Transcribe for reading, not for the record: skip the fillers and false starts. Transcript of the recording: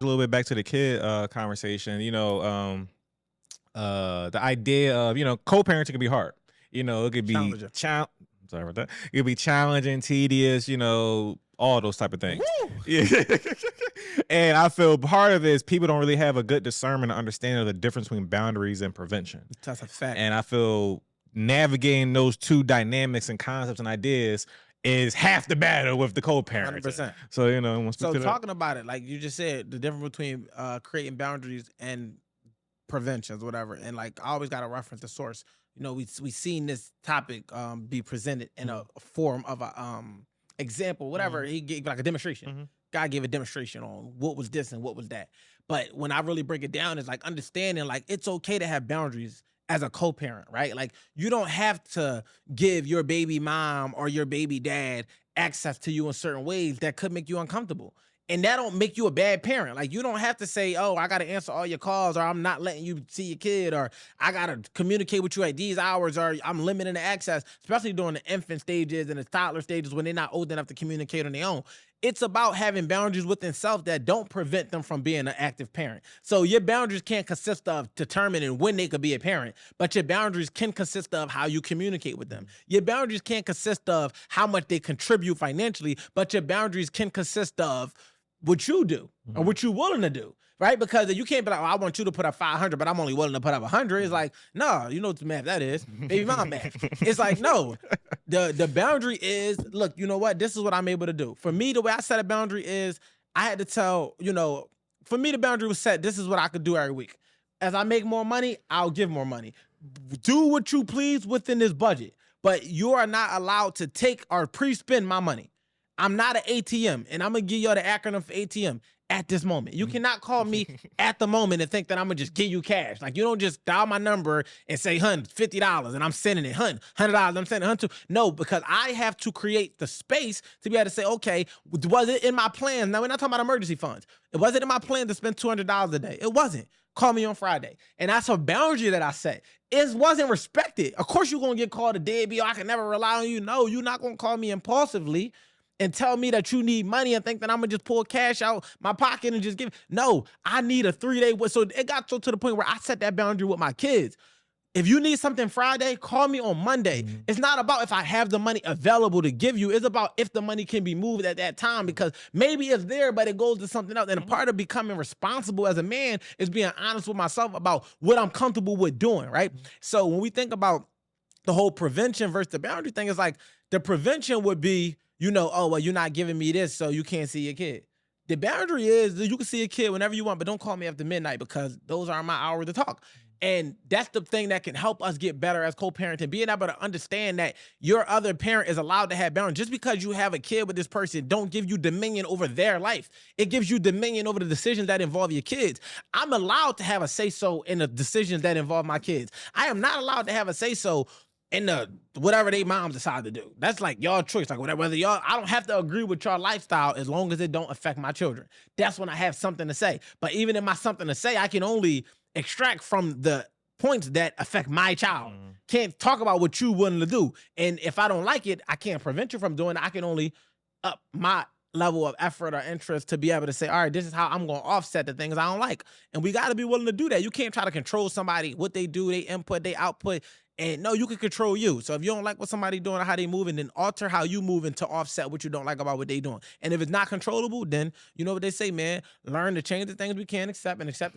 a little bit back to the kid conversation. The idea of co-parenting can be hard. It could be Challenger. Sorry about that. It could be challenging, tedious. All those type of things. Woo! Yeah. And I feel part of it is people don't really have a good discernment and understanding of the difference between boundaries and prevention. That's a fact. And I feel navigating those two dynamics and concepts and ideas is half the battle with the co-parent. 100%. So Talking about it, like you just said, the difference between creating boundaries and preventions, whatever. And like I always got to reference the source. We seen this topic be presented in a form of a example, whatever. He gave like a demonstration. God gave a demonstration on what was this and what was that. But when I really break it down, it's like understanding like it's okay to have boundaries as a co-parent, right? Like you don't have to give your baby mom or your baby dad access to you in certain ways that could make you uncomfortable. And that don't make you a bad parent. Like you don't have to say, oh, I got to answer all your calls, or I'm not letting you see your kid, or I got to communicate with you at these hours, or I'm limiting the access, especially during the infant stages and the toddler stages when they're not old enough to communicate on their own. It's about having boundaries within self that don't prevent them from being an active parent. So your boundaries can't consist of determining when they could be a parent, but your boundaries can consist of how you communicate with them. Your boundaries can't consist of how much they contribute financially, but your boundaries can consist of what you do or what you're willing to do, right? Because you can't be like, oh, I want you to put up 500, but I'm only willing to put up 100. It's like, no, you know what the math that is. Baby mom math. It's like, no, the boundary is, look, you know what? This is what I'm able to do. For me, the way I set a boundary is I had to tell, for me, the boundary was set. This is what I could do every week. As I make more money, I'll give more money. Do what you please within this budget, but you are not allowed to take or pre-spend my money. I'm not an ATM, and I'm going to give you the acronym for ATM at this moment. You cannot call me at the moment and think that I'm going to just give you cash. Like, you don't just dial my number and say, hun, $50, and I'm sending it. Hun, $100, I'm sending it. No, because I have to create the space to be able to say, okay, was it in my plan? Now, we're not talking about emergency funds. It wasn't in my plan to spend $200 a day. It wasn't. Call me on Friday. And that's a boundary that I set. It wasn't respected. Of course, you're going to get called a deadbeat. I can never rely on you. No, you're not going to call me impulsively and tell me that you need money and think that I'm going to just pull cash out my pocket and just give. No, I need a 3-day. So it got to the point where I set that boundary with my kids. If you need something Friday, call me on Monday. It's not about if I have the money available to give you. It's about if the money can be moved at that time, because maybe it's there, but it goes to something else. And a part of becoming responsible as a man is being honest with myself about what I'm comfortable with doing, right? So when we think about the whole prevention versus the boundary thing, it's like the prevention would be, oh, well, you're not giving me this, so you can't see your kid. The boundary is that you can see a kid whenever you want, but don't call me after midnight because those are my hours to talk. And that's the thing that can help us get better as co-parenting, being able to understand that your other parent is allowed to have boundaries. Just because you have a kid with this person don't give you dominion over their life. It gives you dominion over the decisions that involve your kids. I'm allowed to have a say-so in the decisions that involve my kids. I am not allowed to have a say-so in the whatever they moms decide to do. That's like y'all choice. Like whether y'all, I don't have to agree with your lifestyle as long as it don't affect my children. That's when I have something to say. But even in my something to say, I can only extract from the points that affect my child. Can't talk about what you willing to do. And if I don't like it, I can't prevent you from doing it. I can only up my level of effort or interest to be able to say, all right, this is how I'm going to offset the things I don't like. And we got to be willing to do that. You can't try to control somebody, what they do, they input, they output. And no, you can control you. So if you don't like what somebody doing or how they moving, then alter how you moving to offset what you don't like about what they doing. And if it's not controllable, then you know what they say, man, learn to change the things we can't accept and accept